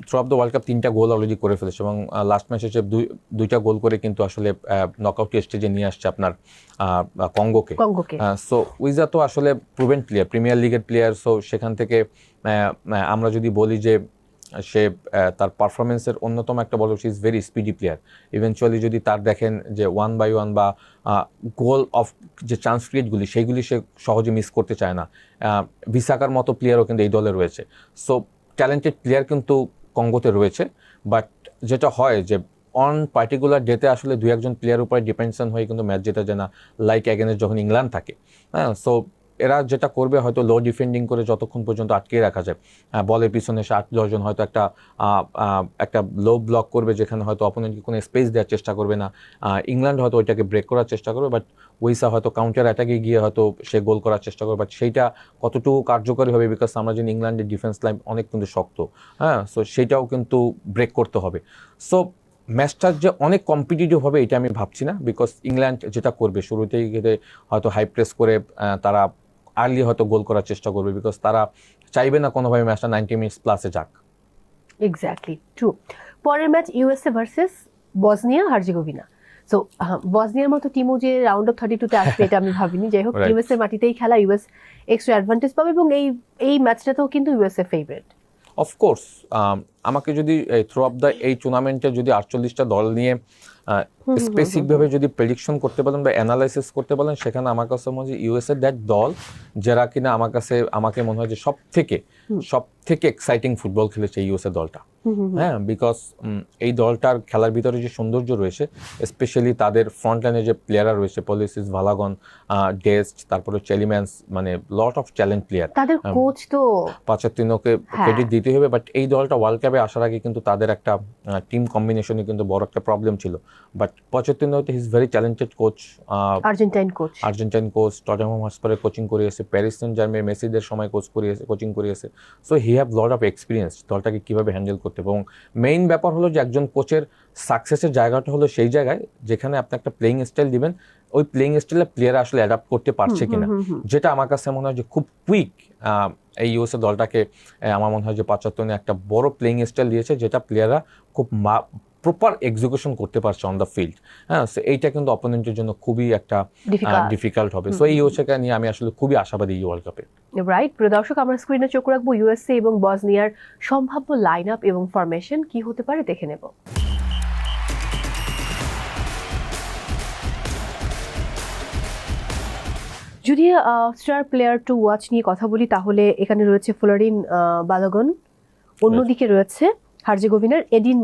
through of the world cup 3টা গোল অলরেডি করে ফেলেছে, এবং লাস্ট ম্যাচে যে 2টা গোল করে কিন্তু আসলে নকআউট স্টেজে নিয়ে আসছে আপনার কঙ্গোকে। সো উইজা তো আসলে প্রুভেন প্লেয়ার, প্রিমিয়ার লিগের প্লেয়ার। সো সেখান থেকে আমরা যদি বলি যে সে তার পারফরমেন্সের অন্যতম একটা বড়, she is very speedy player. Eventually যদি তার দেখেন যে 1 বাই 1 বা গোল অফ যে চান্স ক্রিয়েটগুলি, সেইগুলি সে সহজে মিস করতে চায় না। বিসাকার মতো প্লেয়ারও কিন্তু এই দলে রয়েছে। সো ট্যালেন্টেড প্লেয়ার কিন্তু কঙ্গোতে রয়েছে, বাট যেটা হয় যে অন পার্টিকুলার ডেতে আসলে 2-1 প্লেয়ার উপরে ডিপেন্ডেন্ট হয়ে কিন্তু ম্যাচ জেতা যায় না, লাইক অ্যাগেনস্ট যখন ইংল্যান্ড থাকে। হ্যাঁ, সো এরা যেটা করবে হয়তো লো ডিফেন্ডিং করে যতক্ষণ পর্যন্ত আটকে রাখা যায়, বলের পিছনে 8-10 জন হয়তো একটা লো ব্লক করবে, যেখানে হয়তো অপোনেন্টকে কোনো স্পেস দেওয়ার চেষ্টা করবে না। ইংল্যান্ড হয়তো ওইটাকে ব্রেক করার চেষ্টা করবে, বাট উইসা হয়তো কাউন্টার অ্যাটাকে গিয়ে হয়তো সে গোল করার চেষ্টা করবে, বাট সেইটা কতটুকু কার্যকরী হবে, বিকজ আমরা জানি ইংল্যান্ডের ডিফেন্স লাইন অনেক কিন্তু শক্ত। হ্যাঁ, সো সেইটাও কিন্তু ব্রেক করতে হবে। সো ম্যাচটা যে অনেক কম্পিটিটিভ হবে এটা আমি ভাবছি না, বিকজ ইংল্যান্ড যেটা করবে শুরুতেই গিয়ে হয়তো হাই প্রেস করে তারা আর্লি হয়তো গোল করার চেষ্টা করবে, বিকজ তারা চাইবে না কোনোভাবে ম্যাচটা 90 মিনিটস প্লাসে যাক। Exactly true. পরের match USA versus Bosnia Herzegovina. So বসনিয়ার মতো টিমও যে রাউন্ড অফ 32-তে আসবে এটা আমি ভাবিনি। যাই হোক, ইউএসএ মাটিতেই খেলা, ইউএস এক্সট্রা অ্যাডভান্টেজ পাবে, এবং এই ম্যাচটাতেও কিন্তু ইউএসএ ফেভারিট। অফকোর্স, আমাকে যদি থ্রু অফ দ্য এই টুর্নামেন্টে যদি 48টা দল নিয়ে স্পেসিফিকভাবে যদি প্রেডিকশন করতে বলেন বা অ্যানালাইসিস করতে বলেন, সেখানে আমার কাছে মনে হয় যে ইউএসএ দ্যাট দল যারা কিনা আমাকে মনে হয় যে সব থেকে এক্সাইটিং ফুটবল খেলেছে ইউএসএ দলটা। হ্যাঁ, বিকজ এই দলটার খেলার ভিতরে যে সৌন্দর্য রয়েছে, স্পেশালি তাদের ফ্রন্ট লাইনে যে প্লেয়াররা রয়েছে, পলিসিস, ভালাগন, ডেস্ট, তারপরে চেলিম্যান্স, লট অফ ট্যালেন্ট প্লেয়ার। তাদের কোচ তো পাচাত্তিনোকে ক্রেডিট দিতে হবে, বাট এই দলটা ওয়ার্ল্ড কাপে কাপে আসার আগে কিন্তু তাদের একটা টিম কম্বিনেশনে কিন্তু বড় একটা প্রবলেম ছিল, but Pochettino he is very talented coach, Argentine coach, Tottenham হটস্পারে কোচিং করিয়েছে, প্যারিস সেন্ট জার্মের মেসিদের সময় কোচিং করিয়েছে। So he have lot of experience দলটাকে কীভাবে হ্যান্ডেল করতে। এবং মেইন ব্যাপার হলো যে একজন কোচের সাকসেসের জায়গাটা হলো সেই জায়গায় যেখানে আপনি একটা প্লেইং স্টাইল দিবেন, ওই প্লেইং স্টাইলে প্লেয়ার আসলে অ্যাডাপ্ট করতে পারছে কিনা, যেটা আমার কাছে মনে হয় যে খুব কুইক এই ইউএসএ দলটাকে আমার মনে হয় যে পঁচাত্তরে একটা বড় প্লেইং স্টাইল দিয়েছে, যেটা প্লেয়াররা খুব প্রপার এক্সিকিউশন করতে পারছে অন দ্য ফিল্ড। হ্যাঁ, সো এইটা কিন্তু অপোনেন্টের জন্য খুবই একটা ডিফিকাল্ট হবে। সো এই ইউএসএকে নিয়ে আমি আসলে খুবই আশাবাদী এই ওয়ার্ল্ড কাপে। রাইট, প্রিয় দর্শক, আমরা স্ক্রিনে চোখ রাখবো ইউএসএ এবং বসনিয়ার সম্ভাব্য লাইন আপ এবং ফরমেশন কি হতে পারে দেখে নেব। যদি স্টার প্লেয়ার টু ওয়াচ নিয়ে কথা বলি তাহলে এখানে রয়েছে ফ্লোরিন বালোগন, অন্যদিকে রয়েছে হার্জেগোভিনার এডিন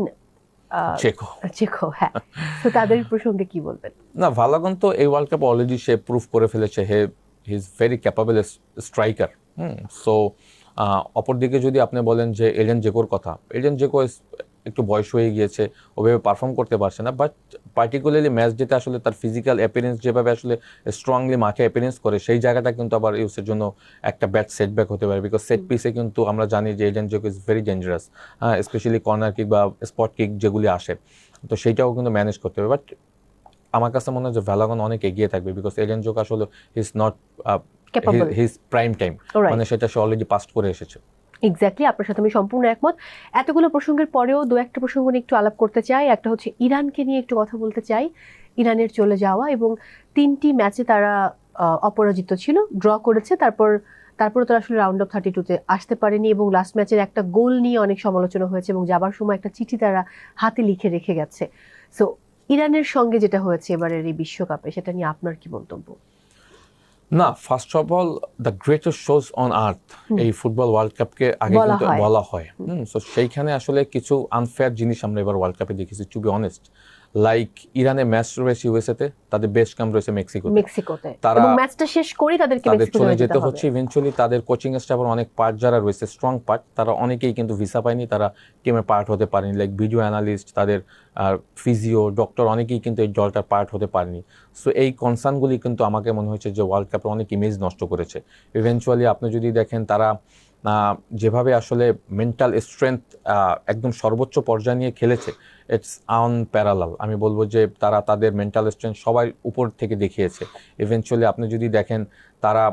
চেকো। হ্যাঁ, তো তাদের প্রসঙ্গে কি বলবেন? না, বালোগন তো এই ওয়ার্ল্ড কাপ অলরেডি সে প্রুফ করে ফেলেছে, হি is very capable striker. So অপরদিকে যদি আপনি বলেন যে এডেন জেকোর কথা, এডেন জেকো একটু বয়স হয়ে গিয়েছে, ওভাবে পারফর্ম করতে পারছে না, বাট পার্টিকুলারলি ম্যাচ যেতে আসলে তার ফিজিক্যাল অ্যাপিয়ারেন্স যেভাবে আসলে স্ট্রংলি মাঠে অ্যাপিয়ারেন্স করে, সেই জায়গাটা কিন্তু আবার ইউসের জন্য একটা ব্যাড সেটব্যাক হতে পারে। বিকজ সেট পিসে কিন্তু আমরা জানি যে Edin Dzeko is very dangerous, specially corner kick বা স্পট কিক যেগুলি আসে, তো সেইটাও কিন্তু ম্যানেজ করতে হবে। বাট আমার কাছে মনে হয় যে বালোগন অনেক এগিয়ে থাকবে, বিকজ এডেন জেকো আসলে his not his prime time, মানে সেটা সে অলরেডি পাস্ট করে এসেছে। এক্স্যাক্টলি, আপনার সাথে আমি সম্পূর্ণ একমত। এতগুলো প্রসঙ্গের পরেও দু একটা প্রসঙ্গ নিয়ে একটু আলাপ করতে চাই। একটা হচ্ছে ইরানকে নিয়ে একটু কথা বলতে চাই। ইরানের চলে যাওয়া এবং 3টি ম্যাচে তারা অপরাজিত ছিল, ড্র করেছে, তারপর তারা আসলে রাউন্ড অফ 32-তে আসতে পারেনি এবং লাস্ট ম্যাচের একটা গোল নিয়ে অনেক সমালোচনা হয়েছে এবং যাবার সময় একটা চিঠি তারা হাতে লিখে রেখে গেছে। সো ইরানের সঙ্গে যেটা হয়েছে এবারের এই বিশ্বকাপে, সেটা নিয়ে আপনার কি মন্তব্য? না, first of all the greatest shows on earth এই ফুটবল ওয়ার্ল্ড কাপকে আগে কিন্তু বলা হয়। সো সেইখানে আসলে কিছু আনফেয়ার জিনিস আমরা এবার ওয়ার্ল্ড কাপে দেখেছি, টু বি অনেস্ট। লাইক ইরানে ম্যাচ রয়েছে ইউএসএতে, তাদের বেস্ট ক্যাম্প রয়েছে মেক্সিকোতে, তারা ম্যাচটা শেষ করে তাদের চলে যেতে হচ্ছে। ইভেন্চুয়ালি তাদের কোচিং স্টাফের অনেক পার্ট যারা রয়েছে, স্ট্রং পার্ট, তারা অনেকেই কিন্তু ভিসা পায়নি, তারা টিমের পার্ট হতে পারেনি। লাইক ভিডিও অ্যানালিস্ট, তাদের ফিজিও, ডক্টর, অনেকেই কিন্তু এই দলটার পার্ট হতে পারেনি। সো এই কনসার্নগুলি কিন্তু আমাকে মনে হচ্ছে যে ওয়ার্ল্ড কাপের অনেক ইমেজ নষ্ট করেছে। ইভেন্চুয়ালি আপনি যদি দেখেন তারা যেভাবে আসলে মেন্টাল স্ট্রেংথ একদম সর্বোচ্চ পর্যায়ে নিয়ে খেলেছে, ইটস আনপ্যারালাল। আমি বলবো যে তারা তাদের মেন্টাল স্ট্রেংথ সবাই উপর থেকে দেখিয়েছে। ইভেন্চুয়ালি আপনি যদি দেখেন তারা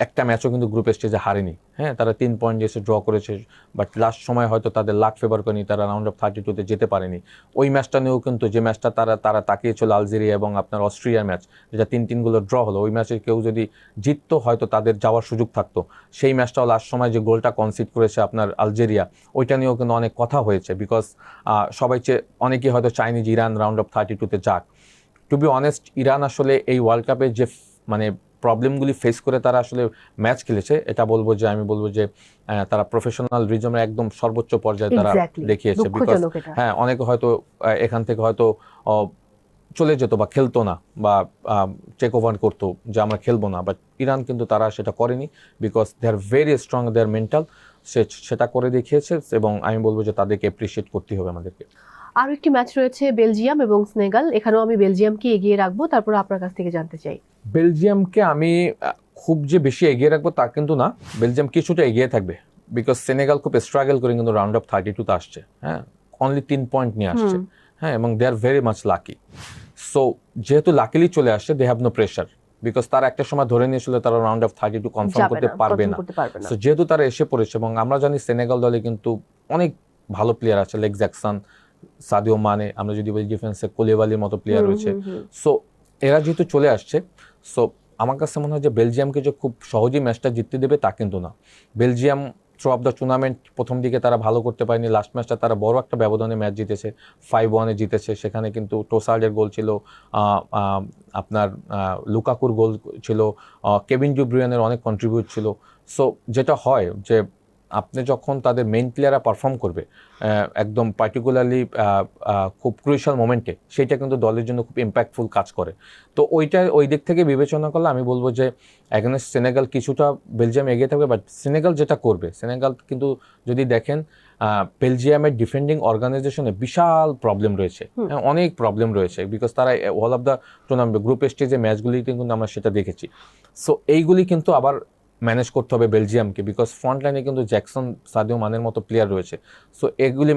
একটা ম্যাচও কিন্তু গ্রুপ স্টেজে হারেনি। হ্যাঁ, তারা 3 পয়েন্ট এসে ড্র করেছে, বাট লাস্ট সময় হয়তো তাদের লাক ফেভার করেনি, তারা রাউন্ড অফ 32-তে যেতে পারেনি। ওই ম্যাচটা নিয়েও কিন্তু, যে ম্যাচটা তারা তাকিয়েছিল আলজেরিয়া এবং আপনার অস্ট্রিয়ার ম্যাচ, যেটা 3-3 ড্র হলো, ওই ম্যাচে কেউ যদি জিততো হয়তো তাদের যাওয়ার সুযোগ থাকতো। সেই ম্যাচটাও লাস্ট সময় যে গোলটা কনসিড করেছে আপনার আলজেরিয়া, ওইটা নিয়েও কিন্তু অনেক কথা হয়েছে, বিকজ অনেকেই হয়তো চায়নি যে ইরান রাউন্ড অফ 32-তে যাক। টু বি অনেস্ট, ইরান আসলে এই ওয়ার্ল্ড কাপে যে মানে প্রবলেমগুলি ফেস করে তারা আসলে ম্যাচ খেলেছে, এটা আমি বলবো যে তারা প্রফেশনাল রিজমের একদম সর্বোচ্চ পর্যায়ে তারা দেখিয়েছে। বিকজ হ্যাঁ, অনেকে হয়তো এখান থেকে হয়তো চলে যেত বা খেলতো না বা টেক ওভার করতো যে আমরা খেলবো না, বাট ইরান কিন্তু তারা সেটা করেনি, because they are very strong, they are mental, সেটা করে দেখিয়েছে এবং আমি বলবো যে তাদেরকে অ্যাপ্রিসিয়েট করতে হবে আমাদেরকে। আরও একটি ম্যাচ রয়েছে বেলজিয়াম এবং সেনেগাল, এখানেও আমি বেলজিয়ামকে এগিয়ে রাখবো, তারপর আপনার কাছ থেকে জানতে চাই। বেলজিয়ামকে আমি খুব যে বেশি এগিয়ে রাখবো তা কিন্তু না, বেলজিয়াম কিছুটা এগিয়ে থাকবে, বিকজ সেনেগাল খুব স্ট্রাগল করে কিন্তু রাউন্ড অফ 32-তে আসছে। হ্যাঁ, অনলি 3 পয়েন্ট নিয়ে আসছে। হ্যাঁ, এবং they are very much lucky. So যেহেতু লাকিলি চলে আসছে, they have no pressure, because তারা একটা সময় ধরে নিয়েছিল তারা রাউন্ড অফ 32 কনফার্ম করতে পারবে না। সো যেহেতু তারা এসে পড়েছে, এবং আমরা জানি সেনেগাল দলে কিন্তু অনেক ভালো প্লেয়ার আছে, লাইক জ্যাকসন, সাদিও মানে, আমরা যদি বলি ডিফেন্সে কোলেবালির মতো প্লেয়ার রয়েছে। সো এরা যেহেতু চলে আসছে, সো আমার কাছে মনে হয় যে বেলজিয়ামকে যে খুব সহজেই ম্যাচটা জিততে দেবে তা কিন্তু না। Belgium through of the tournament প্রথম দিকে তারা ভালো করতে পারেনি, লাস্ট ম্যাচটা তারা বড় একটা ব্যবধানে ম্যাচ জিতেছে, 5-1 জিতেছে। সেখানে কিন্তু টোসার্ডের গোল ছিল, আপনার লুকাকুর গোল ছিল, কেভিন ডি ব্রুইনের অনেক কন্ট্রিবিউট ছিল। সো যেটা হয় যে আপনি যখন তাদের মেইন প্লেয়াররা পারফর্ম করবে একদম পার্টিকুলারলি খুব ক্রুশাল মোমেন্টে, সেইটা কিন্তু দলের জন্য খুব ইম্প্যাক্টফুল কাজ করে। তো ওই দিক থেকে বিবেচনা করলে আমি বলবো যে এগেনস্ট সেনেগাল কিছুটা বেলজিয়াম এগিয়ে থাকবে, বাট সেনেগাল যেটা করবে, সেনেগাল কিন্তু যদি দেখেন বেলজিয়ামের ডিফেন্ডিং অর্গানাইজেশনে বিশাল প্রবলেম রয়েছে, অনেক প্রবলেম রয়েছে, বিকজ তারা all of the tournament group স্টেজে ম্যাচগুলিতে কিন্তু আমরা সেটা দেখেছি। সো এইগুলি কিন্তু আবার ম্যানেজ করতে হবে বেলজিয়ামকে, বিকজ ফ্রন্ট লাইনে কিন্তু জ্যাকসন, সাদিও মানের মতো প্লেয়ার রয়েছে। সো এগুলি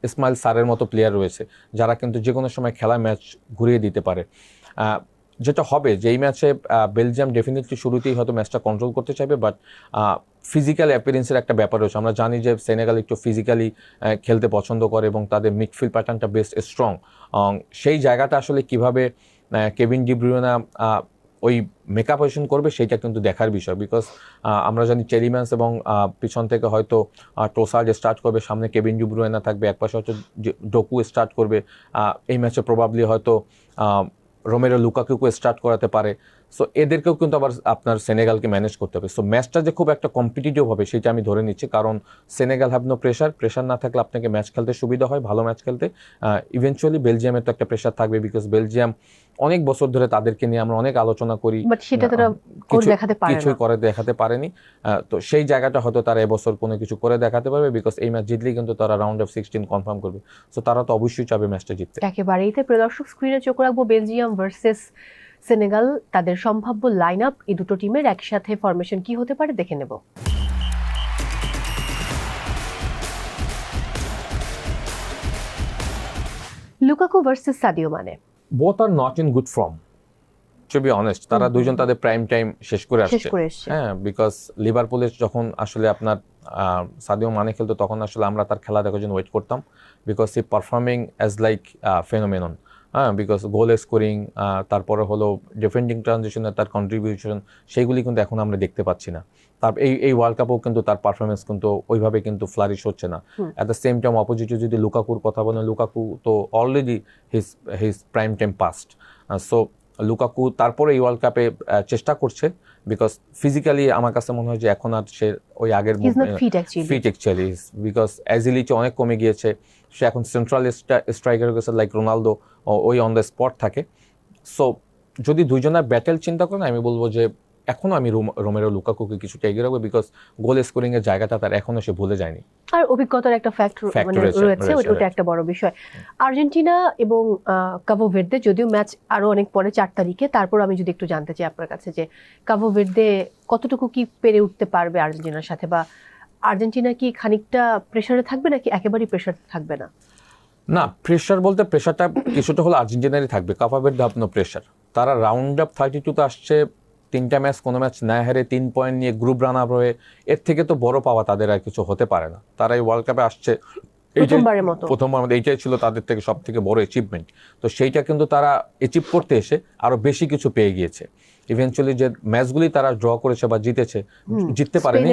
ইসমাইল সারের মতো প্লেয়ার রয়েছে যারা কিন্তু যে কোনো সময় খেলা ম্যাচ ঘুরিয়ে দিতে পারে। যেটা হবে যে এই ম্যাচে বেলজিয়াম ডেফিনেটলি শুরুতেই হয়তো ম্যাচটা কন্ট্রোল করতে চাইবে, বাট ফিজিক্যাল অ্যাপিয়ারেন্সের একটা ব্যাপার রয়েছে। আমরা জানি যে সেনেগাল একটু ফিজিক্যালি খেলতে পছন্দ করে এবং তাদের মিডফিল্ড প্যাটার্নটা বেশ স্ট্রং। সেই জায়গাটা আসলে কিভাবে কেভিন ডি ব্রুয়না ওই মেকআপ পজিশন করবে সেইটা কিন্তু দেখার বিষয়, বিকজ আমরা জানি চেরিম্যান্স এবং পিছন থেকে হয়তো টোসার্ড স্টার্ট করবে, সামনে কেভিন ডি ব্রুয়না থাকবে, একপাশে হয়তো ডোকু স্টার্ট করবে, এই ম্যাচে প্রবাবলি হয়তো রোমেরো লুকাকুকে স্টার্ট করাতে পারে। সো এদেরকেও কিন্তু আবার আপনার সেনেগালকে ম্যানেজ করতে হবে। সো ম্যাচটা যে খুব একটা কম্পিটিটিভ হবে সেটা আমি ধরে নিচ্ছি, কারণ সেনেগাল হ্যাভ নো প্রেশার না থাকলে আপনাকে ম্যাচ খেলতে সুবিধা হয়, ভালো ম্যাচ খেলতে। ইভেনচুয়ালি বেলজিয়ামের তো একটা প্রেশার থাকবে, বিকজ বেলজিয়াম অনেক বছর ধরে তাদেরকে নিয়ে আমরা অনেক আলোচনা করি, বাট সেটা তারা করে দেখাতে পারে না, কিছুই করে দেখাতে পারেনি। তো সেই জায়গাটা হয়তো তারা এবছর কোনো কিছু করে দেখাতে পারবে, বিকজ এই ম্যাচ জিতলেই কিন্তু তারা রাউন্ড অফ 16 কনফার্ম করবে। সো তারা তো অবশ্যই চাবে ম্যাচটা জিততে। একেবারেই। তাই প্রদর্শক স্ক্রিনে চোখ রাখবো বেলজিয়াম ভার্সেস সেনেগাল, তাদের সম্ভাব্য লাইন আপ, এই দুটো টিমের একসাথে ফরমেশন কি হতে পারে দেখে নেব। Lukaku versus Sadio Mane, both are not in good form, to be honest. তারা দুইজন তাদের প্রাইম টাইম শেষ করে আসছে। হ্যাঁ, বিকজ লিভারপুলের যখন আসলে আপনার সাদিও মানে খেলতো তখন আসলে আমরা তার খেলা দেখার জন্য ওয়েট করতাম, because he performing as like phenomenon. হ্যাঁ, বিকজ গোল স্কোরিং, তারপরে হলো ডিফেন্ডিং ট্রানজিশনে তার কন্ট্রিবিউশন, সেইগুলি কিন্তু এখন আমরা দেখতে পাচ্ছি না। তার এই ওয়ার্ল্ড কাপেও কিন্তু তার পারফরমেন্স কিন্তু ওইভাবে কিন্তু ফ্লারিশ হচ্ছে না। অ্যাট দ্য সেম টাইম অপোজিটে যদি লুকাকুর কথা বলেন, লুকাকু তো already his prime time past. So Lukaku তারপরে এই ওয়ার্ল্ড কাপে চেষ্টা করছে, বিকজ ফিজিক্যালি আমার কাছে মনে হয় যে এখন আর সে ওই আগের ফিট অ্যাকচুয়ালি, বিকজ অ্যাজিলিটি অনেক কমে গিয়েছে। সে এখন সেন্ট্রাল স্ট্রাইকার গেছে লাইক রোনালদো, ওই অন দ্য স্পট থাকে। সো যদি দুইজনের ব্যাটেল চিন্তা করেন, আমি বলবো যে এখনো আমি রোমেরো লুকাকুকে কিছুটা এগিয়ে রাখবো, বিকজ গোল স্কোরিং এর জায়গাটা তার এখনো সে ভুলে যায়নি, আর অভিজ্ঞতার একটা রয়েছে, ওটা একটা বড় বিষয়। আর্জেন্টিনা এবং কাভো ভের্দে, যদিও ম্যাচ আরো অনেক পরে 4 তারিখে, তারপর আমি যদি একটু জানতে চাই আপনার কাছে যে কাভো ভের্দে কতটুকু কি পেরে উঠতে পারবে আর্জেন্টিনার সাথে, বা আর্জেন্টিনা কি খানিকটা প্রেসারে থাকবে নাকি একেবারেই প্রেসার থাকবে না? না, প্রেশার বলতে প্রেশারটা কিছুটা হলো আর্জেন্টিনারই থাকবে। কাভো ভের্দে হ্যাভ নো প্রেশার। তারা রাউন্ড অফ 32 আসছে, 3টা ম্যাচ কোনো ম্যাচ না হেরে 3 পয়েন্ট নিয়ে গ্রুপ রান আপ হয়ে, এর থেকে তো বড় পাওয়া তাদের আর কিছু হতে পারে না। তারা এই ওয়ার্ল্ড কাপে আসছে প্রথমবার মতো, এইটাই ছিল তাদের থেকে সব থেকে বড় অ্যাচিভমেন্ট। তো সেইটা কিন্তু তারা অ্যাচিভ করতে এসে আরো বেশি কিছু পেয়ে গিয়েছে। ইভেনচুয়ালি যে ম্যাচগুলি তারা ড্র করেছে বা জিততে পারেনি,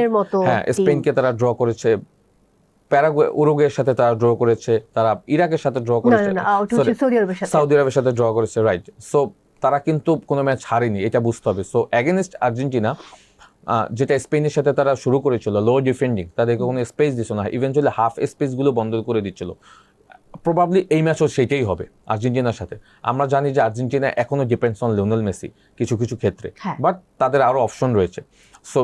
হ্যাঁ, স্পেনকে তারা ড্র করেছে, প্যারাগুয়ে, উরুগুয়ের সাথে তারা ড্র করেছে, তারা ইরাকের সাথে ড্র করেছে, সৌদি আরবের সাথে ড্র করেছে, রাইট। সো তারা কিন্তু কোনো ম্যাচ হারেনি, এটা বুঝতে হবে। সো এগেনস্ট আর্জেন্টিনা, যেটা স্পেনের সাথে তারা শুরু করেছিল লো ডিফেন্ডিং, তাদেরকে কোনো স্পেস দিচ্ছিল না, ইভেনচুয়ালি হাফ স্পেসগুলো বন্ধ করে দিচ্ছিল। প্রবাবলি এই ম্যাচও সেটাই হবে আর্জেন্টিনার সাথে। আমরা জানি যে আর্জেন্টিনা এখনো ডিপেন্ডস অন লিওনেল মেসি কিছু কিছু ক্ষেত্রে, বাট তাদের আরো অপশন রয়েছে। সো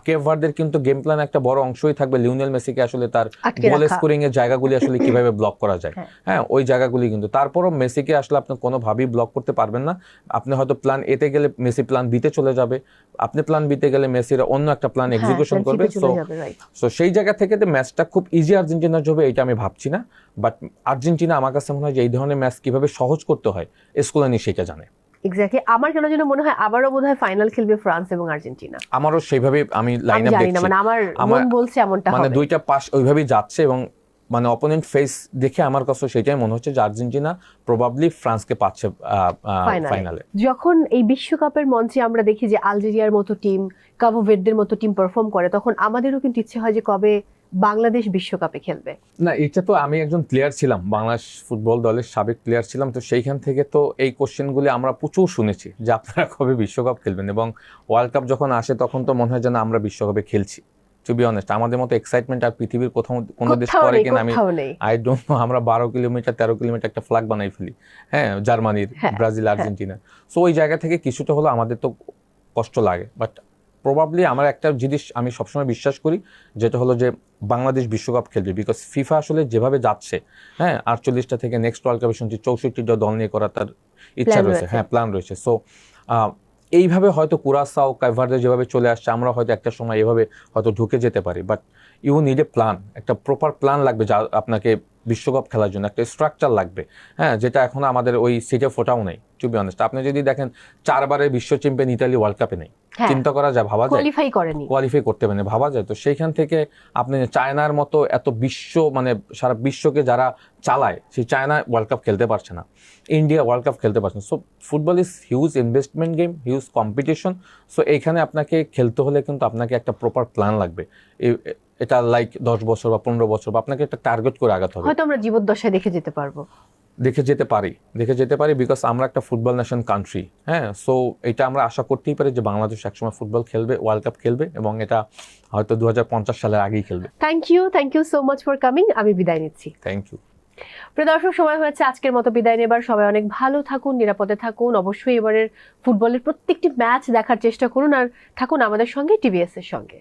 কেপ ভার্দের কিন্তু গেম প্ল্যান একটা বড় অংশই থাকবে লিওনেল মেসিকে আসলে তার গোল স্কোরিং এর জায়গাগুলি আসলে কিভাবে ব্লক করা যায়। হ্যাঁ, ওই জায়গাগুলি কিন্তু, তারপরও মেসিকে আসলে আপনি কোনোভাবেই ব্লক করতে পারবেন না। আপনি হয়তো প্ল্যান এতে গেলে মেসি প্ল্যান বিতে চলে যাবে, আপনি প্ল্যান বিতে গেলে মেসির অন্য একটা প্ল্যান এক্সিকিউশন করবে। সো সেই জায়গা থেকে ম্যাচটা খুব ইজি আর্জেন্টিনার হবে এটা আমি ভাবছি না, বাট আর্জেন্টিনা আমার কাছে মনে হয় যে এই ধরনের ম্যাচ কিভাবে সহজ করতে হয় স্কুলানি সেটা জানে। এক্স্যাক্টলি। আমার কেন যেন মনে হয় আবারও বোধহয় ফাইনাল খেলবে ফ্রান্স এবং আর্জেন্টিনা। আমারও সেইভাবে আমি লাইন আপ দেখছি, মানে আমার মন বলছে এমনটা হবে, মানে দুইটা পাস ওইভাবেই যাচ্ছে, এবং মানে অপোনেন্ট ফেস দেখে আমার কাছে সেটাই মনে হচ্ছে যে আর্জেন্টিনা প্রবাবলি ফ্রান্সকে পাচ্ছে ফাইনালে। যখন এই বিশ্বকাপের মঞ্চে আমরা দেখি যে আলজেরিয়ার মতো টিম, কাভো ভের্দের মতো টিম পারফর্ম করে, তখন আমাদেরও কিন্তু ইচ্ছে হয় যে কবে বাংলাদেশ বিশ্বকাপে খেলবে। না, এটা তো আমি একজন প্লেয়ার ছিলাম, বাংলাদেশ ফুটবল দলের সাবেক প্লেয়ার ছিলাম, তো সেইখান থেকে তো এই কোশ্চেনগুলি আমরা প্রচুর শুনেছি যে আপনারা কবে বিশ্বকাপ খেলবেন, এবং ওয়ার্ল্ড কাপ যখন আসে তখন তো মনে হয় যেন আমরা বিশ্বকাপে খেলছি। টু বি অনেস্ট আমাদের মতো এক্সাইটমেন্ট আর পৃথিবীর কোনো দেশ কোথাও করে নেই, কিনা আমি কোথাও নেই। I don't no. আমরা 12 কিলোমিটার 13 কিলোমিটার একটা ফ্ল্যাগ বানাই ফেলি, হ্যাঁ, জার্মানির, হ্যাঁ, ব্রাজিল, হ্যাঁ। আর্জেন্টিনা। সো ওই জায়গা থেকে কিছুটা হলো আমাদের তো কষ্ট লাগে, বাট প্রবাবলি আমার একটা জিনিস আমি সবসময় বিশ্বাস করি, যেটা হলো যে বাংলাদেশ বিশ্বকাপ খেলবে, বিকজ ফিফা আসলে যেভাবে যাচ্ছে, হ্যাঁ, 48টা থেকে নেক্সট ওয়ার্ল্ড কাপে শুনছি 64টা দল নিয়ে করা তার ইচ্ছা Plan রয়েছে, রয়েছে। হ্যাঁ, প্ল্যান রয়েছে। সো এইভাবে হয়তো কুরাসাও, কাইভারদে যেভাবে চলে আসছে, আমরা হয়তো একটা সময় এভাবে হয়তো ঢুকে যেতে পারি, but you need a plan, একটা প্রপার প্ল্যান লাগবে যা আপনাকে বিশ্বকাপ খেলার জন্য একটা স্ট্রাকচার লাগবে, হ্যাঁ, যেটা এখন আমাদের ওই সিটে ফোটাও নেই। টু বি অনেস্ট আপনি যদি দেখেন 4বারের বিশ্ব চ্যাম্পিয়ন ইতালি ওয়ার্ল্ড কাপে নেই, হ্যাঁ, চিন্তা করা যায়, ভাবা যায়, কোয়ালিফাই করেনি। কোয়ালিফাই করতে পারেনি, ভাবা যায়। তো সেইখান থেকে আপনি চায়নার মতো এত মানে সারা বিশ্বকে যারা চালায়, সেই চায়না ওয়ার্ল্ড কাপ খেলতে পারছে না, ইন্ডিয়া ওয়ার্ল্ড কাপ খেলতে পারছে না। So football is huge investment game, huge competition. So এইখানে আপনাকে খেলতে হলে কিন্তু আপনাকে একটা প্রপার প্ল্যান লাগবে। এটা লাইক 10 বছর বা 15 বছর, বা আপনাকে একটা টার্গেট করে আগাতে হবে। হয়তো আমরা জীবদ্দশায় দেখে যেতে পারবো। দেখে যেতে পারি বিকজ আমরা একটা ফুটবল নেশন কান্ট্রি, হ্যাঁ। সো এটা আমরা আশা করতেই পারি যে বাংলাদেশ একসময় ফুটবল খেলবে, ওয়ার্ল্ড কাপ খেলবে, এবং এটা হয়তো 2050 সালের আগেই খেলবে। Thank you so much for coming. আমি বিদায় নিচ্ছি। Thank you. প্রিয় দর্শক, সময় হয়েছে আজকের মতো বিদায় নেবার। সবাই অনেক ভালো থাকুন, নিরাপদে থাকুন। অবশ্যই এবারের ফুটবলের প্রত্যেকটি ম্যাচ দেখার চেষ্টা করুন, আর থাকুন আমাদের সঙ্গে, টিভিএস এর সঙ্গে।